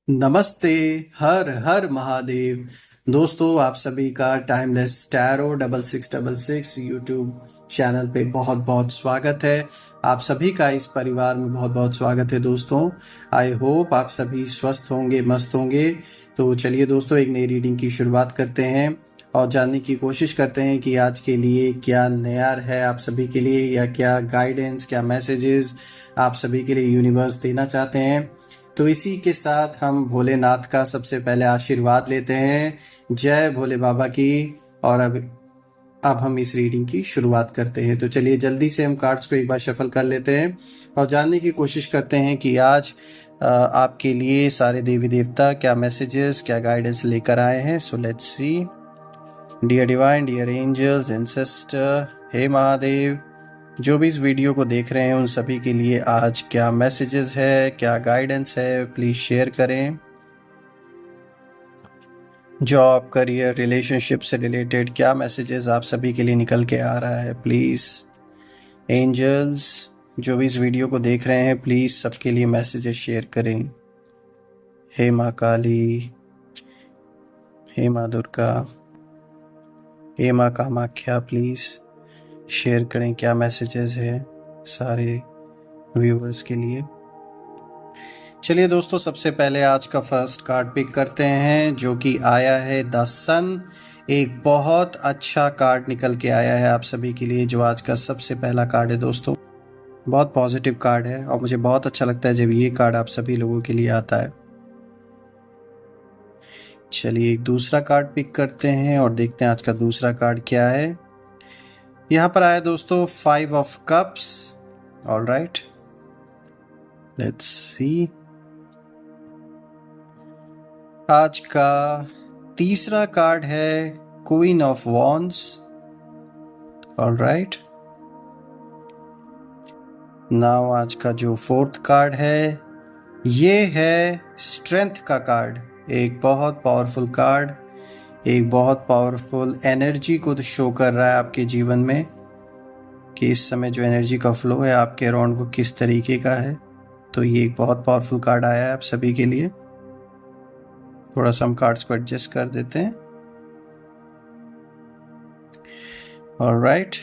नमस्ते। हर हर महादेव। दोस्तों, आप सभी का टाइमलेस टैरो 6666 यूट्यूब चैनल पे बहुत बहुत स्वागत है। आप सभी का इस परिवार में बहुत बहुत स्वागत है दोस्तों। आई होप आप सभी स्वस्थ होंगे, मस्त होंगे। तो चलिए दोस्तों, एक नई रीडिंग की शुरुआत करते हैं और जानने की कोशिश करते हैं कि आज के लिए क्या नया है आप सभी के लिए, या क्या गाइडेंस, क्या मैसेजेस आप सभी के लिए यूनिवर्स देना चाहते हैं। तो इसी के साथ हम भोलेनाथ का सबसे पहले आशीर्वाद लेते हैं। जय भोले बाबा की। और अब हम इस रीडिंग की शुरुआत करते हैं। तो चलिए जल्दी से हम कार्ड्स को एक बार शफल कर लेते हैं और जानने की कोशिश करते हैं कि आज आपके लिए सारे देवी देवता क्या मैसेजेस, क्या गाइडेंस लेकर आए हैं। So let's see. Dear divine, dear angels, ancestor, हे महादेव, जो भी इस वीडियो को देख रहे हैं उन सभी के लिए आज क्या मैसेजेस है, क्या गाइडेंस है, प्लीज शेयर करें। जॉब, करियर, रिलेशनशिप से रिलेटेड क्या मैसेजेस आप सभी के लिए निकल के आ रहा है, प्लीज। एंजल्स, जो भी इस वीडियो को देख रहे हैं प्लीज सबके लिए मैसेजेस शेयर करें। हे माँ काली, हे माँ दुर्गा, हे माँ कामाख्या, प्लीज शेयर करें क्या मैसेजेस है सारे व्यूअर्स के लिए। चलिए दोस्तों, सबसे पहले आज का फर्स्ट कार्ड पिक करते हैं जो कि आया है द सन। एक बहुत अच्छा कार्ड निकल के आया है आप सभी के लिए, जो आज का सबसे पहला कार्ड है दोस्तों। बहुत पॉजिटिव कार्ड है और मुझे बहुत अच्छा लगता है जब ये कार्ड आप सभी लोगों के लिए आता है। चलिए एक दूसरा कार्ड पिक करते हैं और देखते हैं आज का दूसरा कार्ड क्या है। यहाँ पर आया दोस्तों 5 of cups. Alright, let's see. आज का तीसरा कार्ड है queen of wands. Alright, now आज का जो फोर्थ कार्ड है ये है स्ट्रेंथ का कार्ड। एक बहुत पावरफुल कार्ड, एक बहुत पावरफुल एनर्जी को तो शो कर रहा है आपके जीवन में कि इस समय जो एनर्जी का फ्लो है आपके अराउंड वो किस तरीके का है। तो ये एक बहुत पावरफुल कार्ड आया है आप सभी के लिए। थोड़ा सा हम कार्ड्स को एडजस्ट कर देते हैं। ऑलराइट,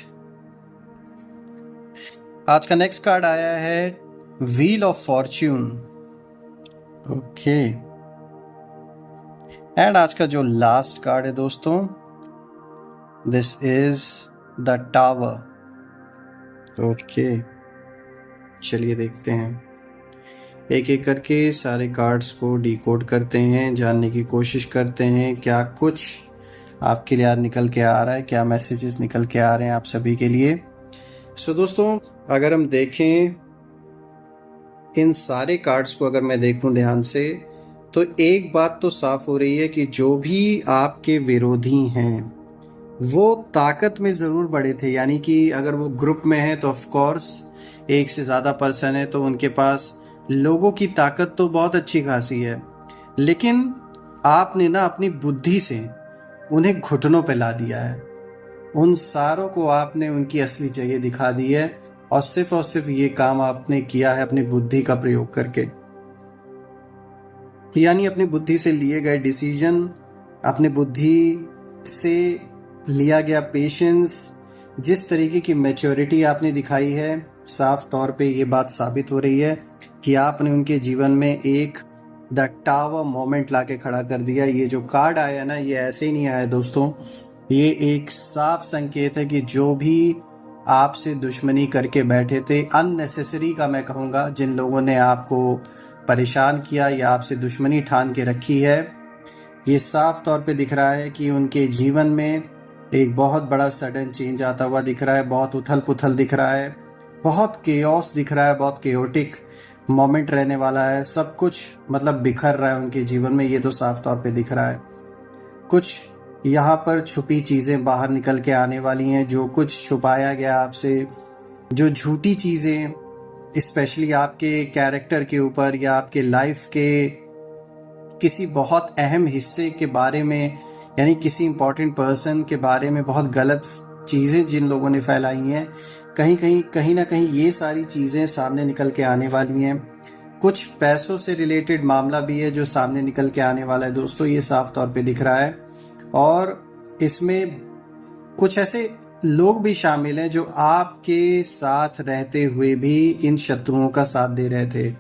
आज का नेक्स्ट कार्ड आया है wheel of Fortune. Okay, and आज का जो लास्ट कार्ड है दोस्तों, this is the tower. Okay, चलिए देखते हैं, एक एक करके सारे कार्ड्स को डिकोड करते हैं, जानने की कोशिश करते हैं क्या कुछ आपके लिए आज निकल के आ रहा है, क्या मैसेजेस निकल के आ रहे हैं आप सभी के लिए। सो दोस्तों, अगर हम देखें इन सारे कार्ड्स को, अगर मैं देखूं ध्यान से, तो एक बात तो साफ हो रही है कि जो भी आपके विरोधी हैं वो ताकत में ज़रूर बड़े थे। यानी कि अगर वो ग्रुप में है तो ऑफ कोर्स एक से ज़्यादा पर्सन है तो उनके पास लोगों की ताकत तो बहुत अच्छी खासी है, लेकिन आपने ना अपनी बुद्धि से उन्हें घुटनों पे ला दिया है। उन सारों को आपने उनकी असली जगह दिखा दी है और सिर्फ ये काम आपने किया है अपनी बुद्धि का प्रयोग करके। यानी अपनी बुद्धि से लिए गए डिसीजन, अपनी बुद्धि से लिया गया पेशेंस, जिस तरीके की मैच्योरिटी आपने दिखाई है, साफ तौर पे ये बात साबित हो रही है कि आपने उनके जीवन में एक द टावर मोमेंट लाके खड़ा कर दिया। ये जो कार्ड आया ना, ये ऐसे ही नहीं आया दोस्तों, ये एक साफ संकेत है कि जो भी आपसे दुश्मनी करके बैठे थे, अननेसेसरी का मैं कहूँगा, जिन लोगों ने आपको परेशान किया या आपसे दुश्मनी ठान के रखी है, ये साफ तौर पे दिख रहा है कि उनके जीवन में एक बहुत बड़ा सडन चेंज आता हुआ दिख रहा है। बहुत उथल पुथल दिख रहा है, बहुत केओस दिख रहा है, बहुत केओटिक मोमेंट रहने वाला है। सब कुछ मतलब बिखर रहा है उनके जीवन में, ये तो साफ तौर पे दिख रहा है। कुछ यहाँ पर छुपी चीज़ें बाहर निकल के आने वाली हैं, जो कुछ छुपाया गया आपसे, जो झूठी चीज़ें स्पेशली आपके कैरेक्टर के ऊपर या आपके लाइफ के किसी बहुत अहम हिस्से के बारे में, यानी किसी इम्पोर्टेंट पर्सन के बारे में बहुत गलत चीज़ें जिन लोगों ने फैलाई हैं, कहीं ना कहीं ये सारी चीज़ें सामने निकल के आने वाली हैं। कुछ पैसों से रिलेटेड मामला भी है जो सामने निकल के आने वाला है दोस्तों, ये साफ तौर पे दिख रहा है। और इसमें कुछ ऐसे लोग भी शामिल हैं जो आपके साथ रहते हुए भी इन शत्रुओं का साथ दे रहे थे,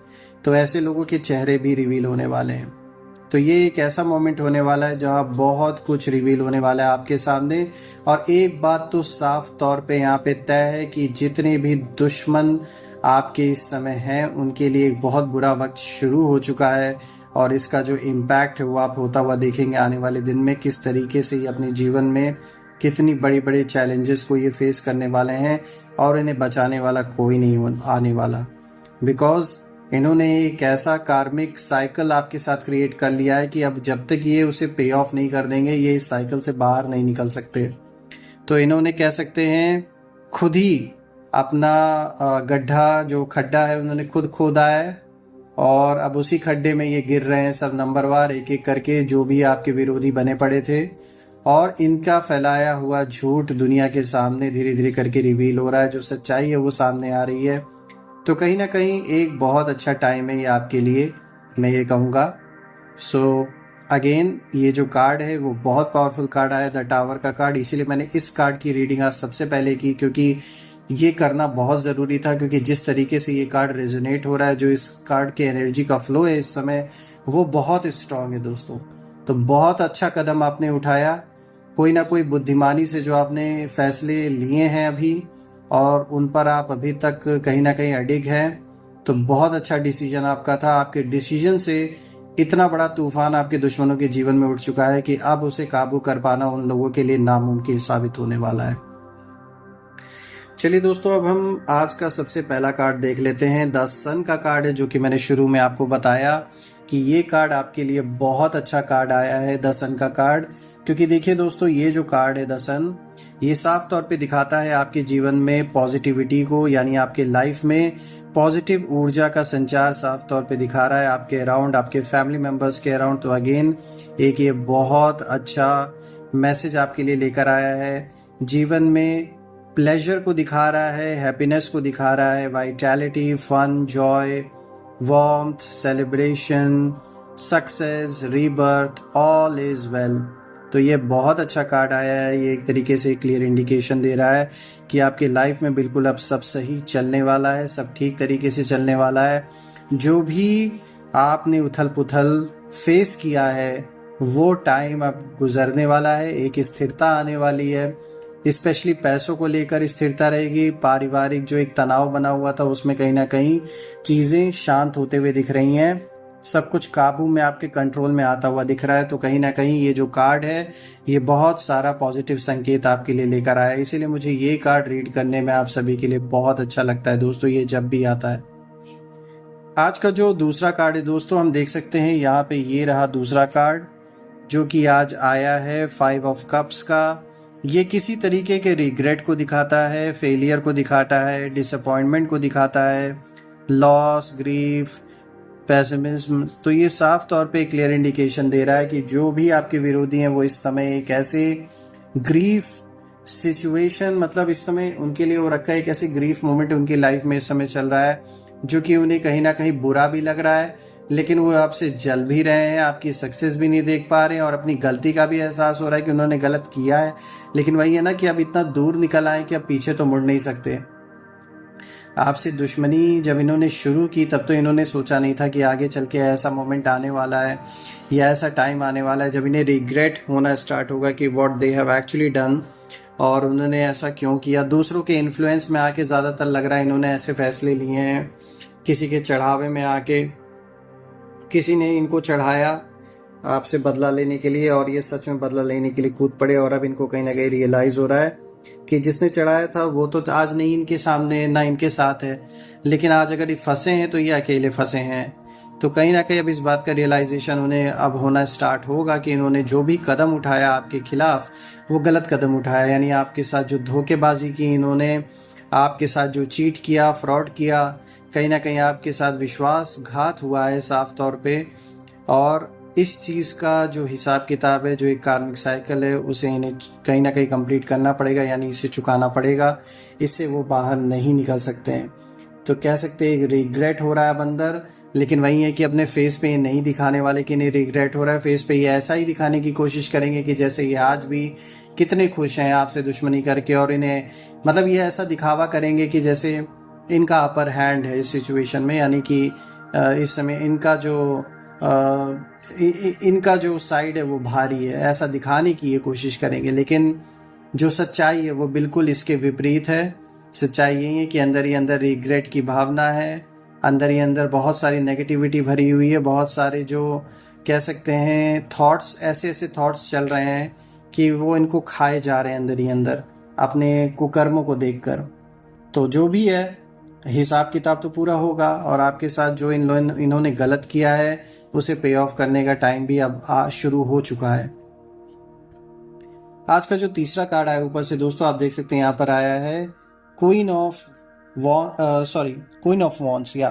तो ऐसे लोगों के चेहरे भी रिवील होने वाले हैं। तो ये एक ऐसा मोमेंट होने वाला है जहाँ बहुत कुछ रिवील होने वाला है आपके सामने। और एक बात तो साफ तौर पे यहाँ पे तय है कि जितने भी दुश्मन आपके इस समय हैं उनके लिए एक बहुत बुरा वक्त शुरू हो चुका है, और इसका जो इम्पैक्ट है वो आप होता हुआ देखेंगे आने वाले दिन में, किस तरीके से ये अपने जीवन में कितनी बड़ी बड़ी चैलेंजेस को ये फेस करने वाले हैं, और इन्हें बचाने वाला कोई नहीं आने वाला। बिकॉज इन्होंने एक ऐसा कार्मिक साइकिल आपके साथ क्रिएट कर लिया है कि अब जब तक ये उसे पे ऑफ नहीं कर देंगे ये इस साइकिल से बाहर नहीं निकल सकते। तो इन्होंने कह सकते हैं खुद ही अपना गड्ढा जो खड्डा है उन्होंने खुद खोदा है, और अब उसी खड्डे में ये गिर रहे हैं सब नंबरवार एक एक करके, जो भी आपके विरोधी बने पड़े थे। और इनका फैलाया हुआ झूठ दुनिया के सामने धीरे धीरे करके रिवील हो रहा है, जो सच्चाई है वो सामने आ रही है। तो कहीं ना कहीं एक बहुत अच्छा टाइम है ये आपके लिए, मैं ये कहूँगा। सो अगेन ये जो कार्ड है वो बहुत पावरफुल कार्ड आया, द टावर का कार्ड। इसीलिए मैंने इस कार्ड की रीडिंग आज सबसे पहले की, क्योंकि ये करना बहुत ज़रूरी था। क्योंकि जिस तरीके से ये कार्ड रेजोनेट हो रहा है, जो इस कार्ड के एनर्जी का फ्लो है इस समय, वो बहुत स्ट्रांग है दोस्तों। तो बहुत अच्छा कदम आपने उठाया, कोई ना कोई बुद्धिमानी से जो आपने फैसले लिए हैं अभी, और उन पर आप अभी तक कहीं ना कहीं अडिग हैं। तो बहुत अच्छा डिसीजन आपका था। आपके डिसीजन से इतना बड़ा तूफान आपके दुश्मनों के जीवन में उठ चुका है कि अब उसे काबू कर पाना उन लोगों के लिए नामुमकिन साबित होने वाला है। चलिए दोस्तों, अब हम आज का सबसे पहला कार्ड देख लेते हैं। द सन का कार्ड है, जो कि मैंने शुरू में आपको बताया कि ये कार्ड आपके लिए बहुत अच्छा कार्ड आया है, द सन का कार्ड। क्योंकि देखिए दोस्तों, ये जो कार्ड है द सन, ये साफ तौर पे दिखाता है आपके जीवन में पॉजिटिविटी को, यानी आपके लाइफ में पॉजिटिव ऊर्जा का संचार साफ तौर पे दिखा रहा है आपके अराउंड, आपके फैमिली मेंबर्स के अराउंड। तो अगेन एक ये बहुत अच्छा मैसेज आपके लिए लेकर आया है। जीवन में प्लेजर को दिखा रहा है, हैप्पीनेस को दिखा रहा है, vitality, fun, joy, warmth, celebration, success, rebirth, all is well. तो ये बहुत अच्छा कार्ड आया है। ये एक तरीके से क्लियर इंडिकेशन दे रहा है कि आपकी लाइफ में बिल्कुल अब सब सही चलने वाला है, सब ठीक तरीके से चलने वाला है। जो भी आपने उथल पुथल फेस किया है वो टाइम अब गुजरने वाला है, एक स्थिरता आने वाली है। स्पेशली पैसों को लेकर स्थिरता रहेगी। पारिवारिक जो एक तनाव बना हुआ था उसमें कहीं ना कहीं चीज़ें शांत होते हुए दिख रही हैं, सब कुछ काबू में आपके कंट्रोल में आता हुआ दिख रहा है। तो कहीं ना कहीं ये जो कार्ड है ये बहुत सारा पॉजिटिव संकेत आपके लिए लेकर आया है। इसीलिए मुझे ये कार्ड रीड करने में आप सभी के लिए बहुत अच्छा लगता है दोस्तों, ये जब भी आता है। आज का जो दूसरा कार्ड है दोस्तों, हम देख सकते हैं यहाँ पे ये रहा दूसरा कार्ड, जो कि आज आया है 5 ऑफ कप्स का। ये किसी तरीके के रिग्रेट को दिखाता है, फेलियर को दिखाता है, डिसअपॉइंटमेंट को दिखाता है, लॉस, ग्रीफ, पेसिमिज्म। तो ये साफ तौर पे क्लियर इंडिकेशन दे रहा है कि जो भी आपके विरोधी हैं वो इस समय एक ऐसे ग्रीफ सिचुएशन, मतलब इस समय उनके लिए वो रखा है एक ऐसे ग्रीफ मोमेंट उनकी लाइफ में इस समय चल रहा है, जो कि उन्हें कहीं ना कहीं बुरा भी लग रहा है, लेकिन वो आपसे जल भी रहे हैं, आपकी सक्सेस भी नहीं देख पा रहे हैं, और अपनी गलती का भी एहसास हो रहा है कि उन्होंने गलत किया है। लेकिन वही है ना कि अब इतना दूर निकल आए कि अब पीछे तो मुड़ नहीं सकते। आपसे दुश्मनी जब इन्होंने शुरू की तब तो इन्होंने सोचा नहीं था कि आगे चल के ऐसा मोमेंट आने वाला है या ऐसा टाइम आने वाला है जब इन्हें रिग्रेट होना स्टार्ट होगा कि what they have actually done, और उन्होंने ऐसा क्यों किया। दूसरों के इन्फ्लुएंस में आके ज़्यादातर लग रहा है इन्होंने ऐसे फैसले लिए हैं, किसी के चढ़ावे में आके किसी ने इनको चढ़ाया आपसे बदला लेने के लिए, और ये सच में बदला लेने के लिए कूद पड़े। और अब इनको कहीं ना कहीं रियलाइज़ हो रहा है कि जिसने चढ़ाया था वो तो आज नहीं इनके सामने ना इनके साथ है, लेकिन आज अगर ये फंसे हैं तो ये अकेले फंसे हैं। तो कहीं ना कहीं अब इस बात का रियलाइजेशन उन्हें अब होना स्टार्ट होगा कि इन्होंने जो भी कदम उठाया आपके खिलाफ वो गलत कदम उठाया। यानी आपके साथ जो धोखेबाजी की इन्होंने, आपके साथ जो चीट किया, फ्रॉड किया, कहीं ना कहीं आपके साथ विश्वासघात हुआ है साफ तौर पे। और इस चीज़ का जो हिसाब किताब है, जो एक कार्मिक साइकिल है, उसे इन्हें कहीं ना कहीं कंप्लीट करना पड़ेगा, यानी इसे चुकाना पड़ेगा। इससे वो बाहर नहीं निकल सकते हैं। तो कह सकते हैं एक रिग्रेट हो रहा है अब अंदर, लेकिन वही है कि अपने फेस पे ये नहीं दिखाने वाले कि इन्हें रिग्रेट हो रहा है। फेस पे ये ऐसा ही दिखाने की कोशिश करेंगे कि जैसे ये आज भी कितने खुश हैं आपसे दुश्मनी करके, और इन्हें मतलब ये ऐसा दिखावा करेंगे कि जैसे इनका अपर हैंड है इस सिचुएशन में, यानी कि इस समय इनका जो साइड है वो भारी है, ऐसा दिखाने की ये कोशिश करेंगे। लेकिन जो सच्चाई है वो बिल्कुल इसके विपरीत है। सच्चाई यही है कि अंदर ही अंदर रिग्रेट की भावना है, अंदर ही अंदर बहुत सारी नेगेटिविटी भरी हुई है, बहुत सारे जो कह सकते हैं थॉट्स, ऐसे ऐसे थॉट्स चल रहे हैं कि वो इनको खाए जा रहे हैं अंदर ही अंदर अपने कुकर्मों को देखकर। तो जो भी है हिसाब किताब तो पूरा होगा, और आपके साथ जो इन्होंने गलत किया है उसे पे ऑफ करने का टाइम भी अब शुरू हो चुका है। आज का जो तीसरा कार्ड आया ऊपर से दोस्तों, आप देख सकते हैं यहाँ पर आया है क्वीन ऑफ वॉन्ड्स। या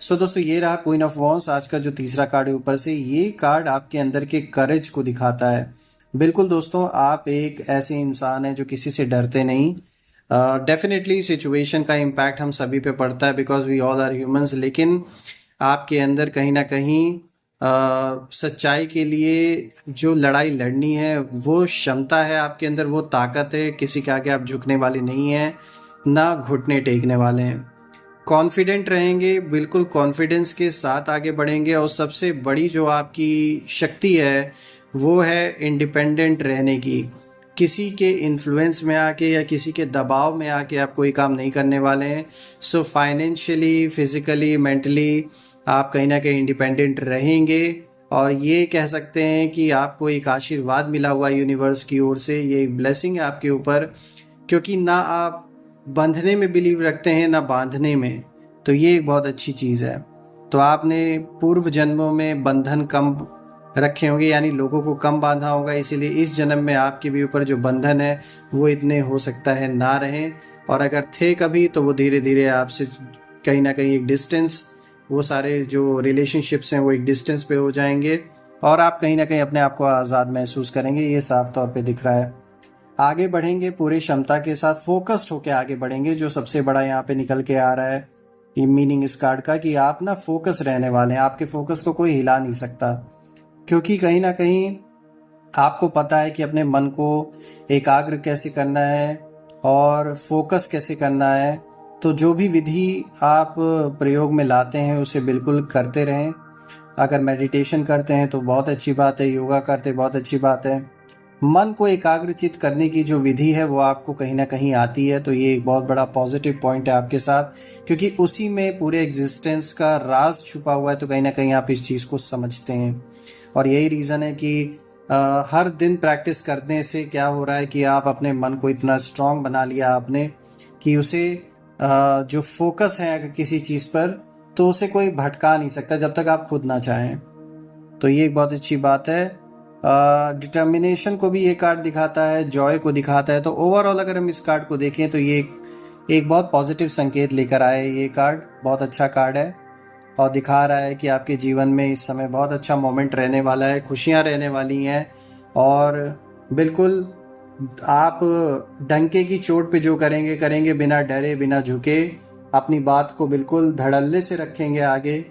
सो दोस्तों ये रहा क्वीन ऑफ वॉन्ड्स। आज का जो तीसरा कार्ड है ऊपर से, ये कार्ड आपके अंदर के करेज को दिखाता है। बिल्कुल दोस्तों, आप एक ऐसे इंसान हैं जो किसी से डरते नहीं। डेफिनेटली सिचुएशन का इम्पैक्ट हम सभी पे पड़ता है, because we all are humans, लेकिन आपके अंदर कहीं ना कहीं सच्चाई के लिए जो लड़ाई लड़नी है वो क्षमता है आपके अंदर, वो ताकत है। किसी के आगे आप झुकने वाले नहीं हैं, ना घुटने टेकने वाले हैं। कॉन्फिडेंट रहेंगे, बिल्कुल कॉन्फिडेंस के साथ आगे बढ़ेंगे। और सबसे बड़ी जो आपकी शक्ति है वो है इंडिपेंडेंट रहने की। किसी के इन्फ्लुएंस में आके या किसी के दबाव में आके आप कोई काम नहीं करने वाले हैं। सो फाइनेंशियली, फिजिकली, मेंटली आप कहीं ना कहीं इंडिपेंडेंट रहेंगे। और ये कह सकते हैं कि आपको एक आशीर्वाद मिला हुआ है यूनिवर्स की ओर से, ये एक ब्लेसिंग है आपके ऊपर, क्योंकि ना आप बंधने में बिलीव रखते हैं ना बांधने में। तो ये एक बहुत अच्छी चीज़ है। तो आपने पूर्व जन्मों में बंधन कम रखे होंगे, यानी लोगों को कम बांधा होगा, इसीलिए इस जन्म में आपके भी ऊपर जो बंधन है वो इतने हो सकता है ना रहें। और अगर थे कभी तो वो धीरे धीरे आपसे कहीं ना कहीं एक डिस्टेंस, वो सारे जो रिलेशनशिप्स हैं वो एक डिस्टेंस पे हो जाएंगे, और आप कहीं ना कहीं अपने आप को आज़ाद महसूस करेंगे। ये साफ तौर पे दिख रहा है। आगे बढ़ेंगे पूरी क्षमता के साथ, फोकस्ड होकर आगे बढ़ेंगे। जो सबसे बड़ा यहाँ पे निकल के आ रहा है ये मीनिंग इस कार्ड का, कि आप ना फोकस रहने वाले हैं। आपके फोकस को कोई हिला नहीं सकता, क्योंकि कहीं ना कहीं आपको पता है कि अपने मन को एकाग्र कैसे करना है और फोकस कैसे करना है। तो जो भी विधि आप प्रयोग में लाते हैं उसे बिल्कुल करते रहें। अगर मेडिटेशन करते हैं तो बहुत अच्छी बात है, योगा करते बहुत अच्छी बात है। मन को एकाग्रचित करने की जो विधि है वो आपको कहीं ना कहीं आती है, तो ये एक बहुत बड़ा पॉजिटिव पॉइंट है आपके साथ, क्योंकि उसी में पूरे एग्जिस्टेंस का राज छुपा हुआ है। तो कहीं ना कहीं आप इस चीज़ को समझते हैं, और यही रीज़न है कि हर दिन प्रैक्टिस करने से क्या हो रहा है कि आप अपने मन को इतना स्ट्रांग बना लिया आपने कि उसे जो फोकस है अगर किसी चीज़ पर, तो उसे कोई भटका नहीं सकता जब तक आप खुद ना चाहें। तो ये एक बहुत अच्छी बात है। डिटर्मिनेशन को भी ये कार्ड दिखाता है, जॉय को दिखाता है। तो ओवरऑल अगर हम इस कार्ड को देखें तो ये एक बहुत पॉजिटिव संकेत लेकर आए। ये कार्ड बहुत अच्छा कार्ड है और दिखा रहा है कि आपके जीवन में इस समय बहुत अच्छा मोमेंट रहने वाला है, खुशियां रहने वाली हैं। और बिल्कुल आप डंके की चोट पे जो करेंगे बिना डरे बिना झुके, अपनी बात को बिल्कुल धड़ल्ले से रखेंगे आगे,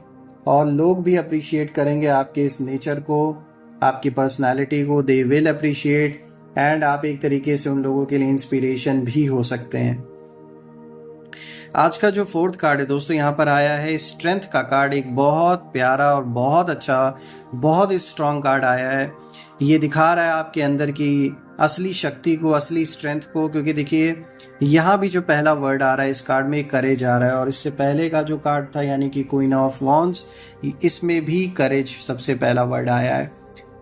और लोग भी अप्रिशिएट करेंगे आपके इस नेचर को, आपकी पर्सनालिटी को। दे विल अप्रिशिएट, एंड आप एक तरीके से उन लोगों के लिए इंस्पिरेशन भी हो सकते हैं। आज का जो फोर्थ कार्ड है दोस्तों, यहाँ पर आया है स्ट्रेंथ का कार्ड। एक बहुत प्यारा और बहुत अच्छा, बहुत स्ट्रांग कार्ड आया है। ये दिखा रहा है आपके अंदर की असली शक्ति को, असली स्ट्रेंथ को। क्योंकि देखिए यहाँ भी जो पहला वर्ड आ रहा है इस कार्ड में, करेज आ रहा है, और इससे पहले का जो कार्ड था यानी कि क्वीन ऑफ वॉन्ड्स, इसमें भी करेज सबसे पहला वर्ड आया है।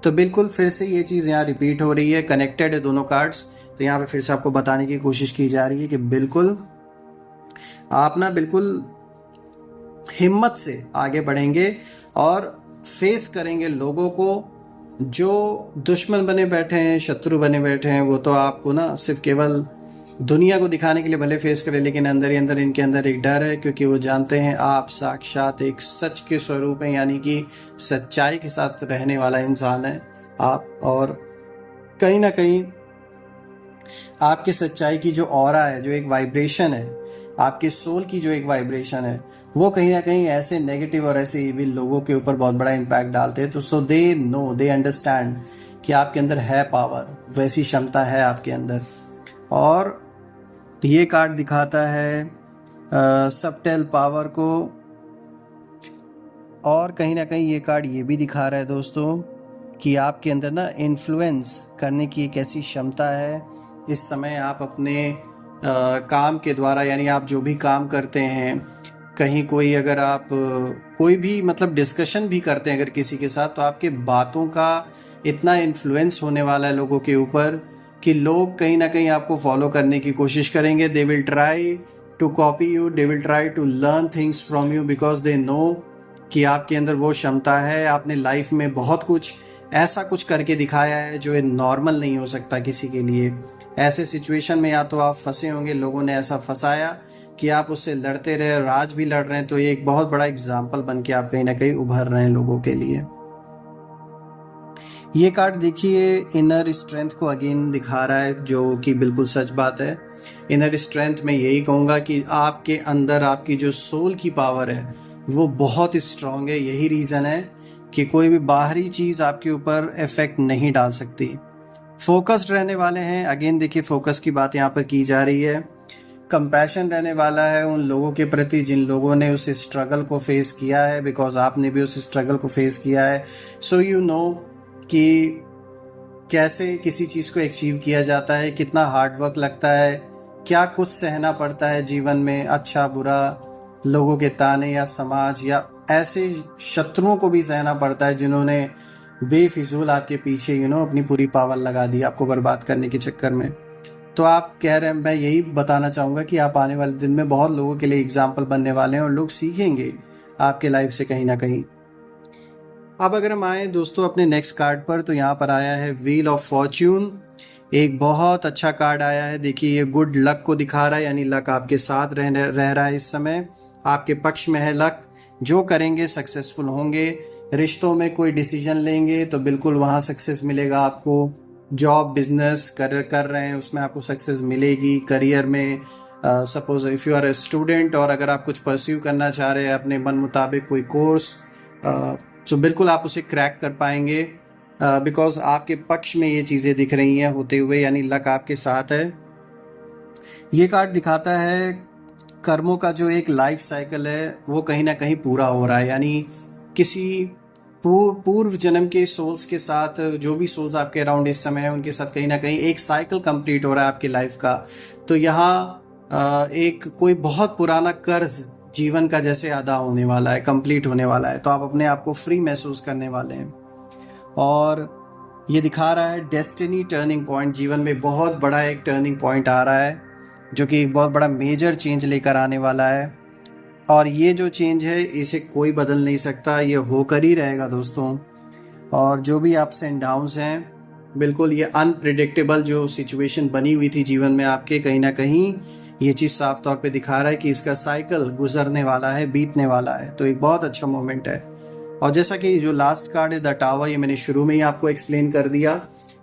तो बिल्कुल फिर से ये चीज़ यहाँ रिपीट हो रही है, कनेक्टेड है दोनों कार्ड्स। तो यहाँ पे फिर से आपको बताने की कोशिश की जा रही है कि बिल्कुल आप ना बिल्कुल हिम्मत से आगे बढ़ेंगे और फेस करेंगे लोगों को। जो दुश्मन बने बैठे हैं, शत्रु बने बैठे हैं, वो तो आपको ना सिर्फ केवल दुनिया को दिखाने के लिए भले फेस करें, लेकिन अंदर ही अंदर इनके अंदर एक डर है, क्योंकि वो जानते हैं आप साक्षात एक सच के स्वरूप हैं, यानी कि सच्चाई के साथ रहने वाला इंसान है आप। और कहीं ना कहीं आपके सच्चाई की जो ऑरा है, जो एक वाइब्रेशन है, आपके सोल की जो एक वाइब्रेशन है, वो कहीं ना कहीं ऐसे नेगेटिव और ऐसे इविल लोगों के ऊपर बहुत बड़ा इम्पैक्ट डालते हैं। तो सो दे नो, दे अंडरस्टैंड कि आपके अंदर है पावर, वैसी क्षमता है आपके अंदर। और ये कार्ड दिखाता है सबटेल पावर को। और कहीं ना कहीं ये कार्ड ये भी दिखा रहा है दोस्तों कि आपके अंदर ना इन्फ्लुएंस करने की एक ऐसी क्षमता है। इस समय आप अपने काम के द्वारा, यानी आप जो भी काम करते हैं, कहीं कोई अगर आप कोई भी मतलब डिस्कशन भी करते हैं अगर किसी के साथ, तो आपके बातों का इतना इन्फ्लुएंस होने वाला है लोगों के ऊपर कि लोग कहीं ना कहीं आपको फॉलो करने की कोशिश करेंगे। They will try to copy you, they will try to learn things from you, because they know कि आपके अंदर वो क्षमता है। आपने लाइफ में बहुत कुछ ऐसा कुछ करके दिखाया है जो नॉर्मल नहीं हो सकता किसी के लिए। ऐसे सिचुएशन में या तो आप फंसे होंगे, लोगों ने ऐसा फंसाया कि आप उससे लड़ते रहे और आज भी लड़ रहे हैं, तो ये एक बहुत बड़ा एग्जाम्पल बन के आप कहीं ना कहीं उभर रहे हैं लोगों के लिए। ये कार्ड देखिए इनर स्ट्रेंथ को अगेन दिखा रहा है, जो कि बिल्कुल सच बात है। इनर स्ट्रेंथ में यही कहूँगा कि आपके अंदर आपकी जो सोल की पावर है वो बहुत स्ट्रांग है। यही रीज़न है कि कोई भी बाहरी चीज़ आपके ऊपर इफेक्ट नहीं डाल सकती। फोकस्ड रहने वाले हैं, अगेन देखिए फोकस की बात यहाँ पर की जा रही है। कंपैशन रहने वाला है उन लोगों के प्रति जिन लोगों ने उस स्ट्रगल को फेस किया है, बिकॉज आपने भी उस स्ट्रगल को फेस किया है। सो यू नो कि कैसे किसी चीज़ को अचीव किया जाता है, कितना हार्ड वर्क लगता है, क्या कुछ सहना पड़ता है जीवन में, अच्छा बुरा, लोगों के ताने या समाज या ऐसे शत्रुओं को भी सहना पड़ता है जिन्होंने बेफिजूल आपके पीछे अपनी पूरी पावर लगा दी आपको बर्बाद करने के चक्कर में। तो आप कह रहे हैं, मैं यही बताना चाहूँगा कि आप आने वाले दिन में बहुत लोगों के लिए एग्जाम्पल बनने वाले हैं और लोग सीखेंगे आपके लाइफ से कहीं ना कहीं। अब अगर हम आए दोस्तों अपने नेक्स्ट कार्ड पर, तो यहाँ पर आया है व्हील ऑफ फॉर्च्यून। एक बहुत अच्छा कार्ड आया है। देखिए ये गुड लक को दिखा रहा है, यानी लक आपके साथ रह रहा है इस समय, आपके पक्ष में है लक। जो करेंगे सक्सेसफुल होंगे। रिश्तों में कोई डिसीजन लेंगे तो बिल्कुल वहाँ सक्सेस मिलेगा आपको। जॉब बिजनेस कर रहे हैं उसमें आपको सक्सेस मिलेगी। करियर में suppose if you are a student और अगर आप कुछ परस्यू करना चाह रहे हैं अपने मन मुताबिक कोई कोर्स, तो बिल्कुल आप उसे क्रैक कर पाएंगे, बिकॉज आपके पक्ष में ये चीज़ें दिख रही हैं होते हुए, यानी लक आपके साथ है। ये कार्ड दिखाता है कर्मों का जो एक लाइफ साइकिल है वो कहीं ना कहीं पूरा हो रहा है, यानी किसी पूर्व जन्म के सोल्स के साथ, जो भी सोल्स आपके अराउंड इस समय है उनके साथ कहीं ना कहीं एक साइकिल कंप्लीट हो रहा है आपकी लाइफ का। तो यहाँ एक कोई बहुत पुराना कर्ज जीवन का जैसे अदा होने वाला है, कंप्लीट होने वाला है, तो आप अपने आप को फ्री महसूस करने वाले हैं। और ये दिखा रहा है डेस्टिनी टर्निंग पॉइंट, जीवन में बहुत बड़ा एक टर्निंग पॉइंट आ रहा है जो कि एक बहुत बड़ा मेजर चेंज लेकर आने वाला है। और ये जो चेंज है इसे कोई बदल नहीं सकता, ये होकर ही रहेगा दोस्तों। और जो भी अप्स एंड डाउन्स हैं, बिल्कुल ये अनप्रिडिक्टेबल जो सिचुएशन बनी हुई थी जीवन में आपके, कहीं ना कहीं ये चीज़ साफ तौर पे दिखा रहा है कि इसका साइकिल गुजरने वाला है, बीतने वाला है। तो एक बहुत अच्छा मोमेंट है। और जैसा कि जो लास्ट कार्ड है द टावर, ये मैंने शुरू में ही आपको एक्सप्लेन कर दिया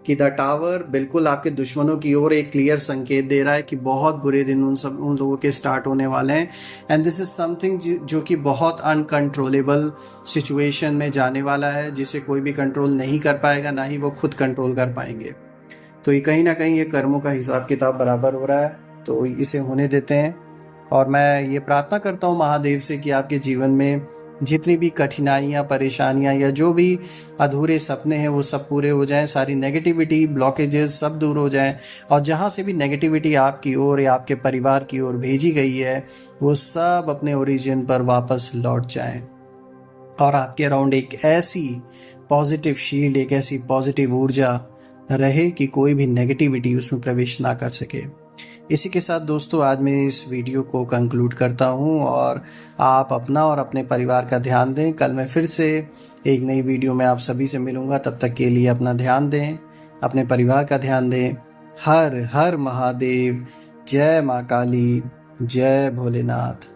कि द टावर बिल्कुल आपके दुश्मनों की ओर एक क्लियर संकेत दे रहा है कि बहुत बुरे दिन उन लोगों के स्टार्ट होने वाले हैं। एंड दिस इज समथिंग जो कि बहुत अनकंट्रोलेबल सिचुएशन में जाने वाला है, जिसे कोई भी कंट्रोल नहीं कर पाएगा, ना ही वो खुद कंट्रोल कर पाएंगे। तो ये कहीं ना कहीं ये कर्मों का हिसाब किताब बराबर हो रहा है, तो इसे होने देते हैं। और मैं ये प्रार्थना करता हूँ महादेव से कि आपके जीवन में जितनी भी कठिनाइयाँ, परेशानियाँ या जो भी अधूरे सपने हैं वो सब पूरे हो जाएं, सारी नेगेटिविटी, ब्लॉकेजेस सब दूर हो जाएं, और जहाँ से भी नेगेटिविटी आपकी ओर या आपके परिवार की ओर भेजी गई है वो सब अपने ओरिजिन पर वापस लौट जाएं, और आपके अराउंड एक ऐसी पॉजिटिव शील्ड, एक ऐसी पॉजिटिव ऊर्जा रहे कि कोई भी नेगेटिविटी उसमें प्रवेश ना कर सके। इसी के साथ दोस्तों आज मैं इस वीडियो को कंक्लूड करता हूं, और आप अपना और अपने परिवार का ध्यान दें। कल मैं फिर से एक नई वीडियो में आप सभी से मिलूंगा। तब तक के लिए अपना ध्यान दें, अपने परिवार का ध्यान दें। हर हर महादेव, जय माँ काली, जय भोलेनाथ।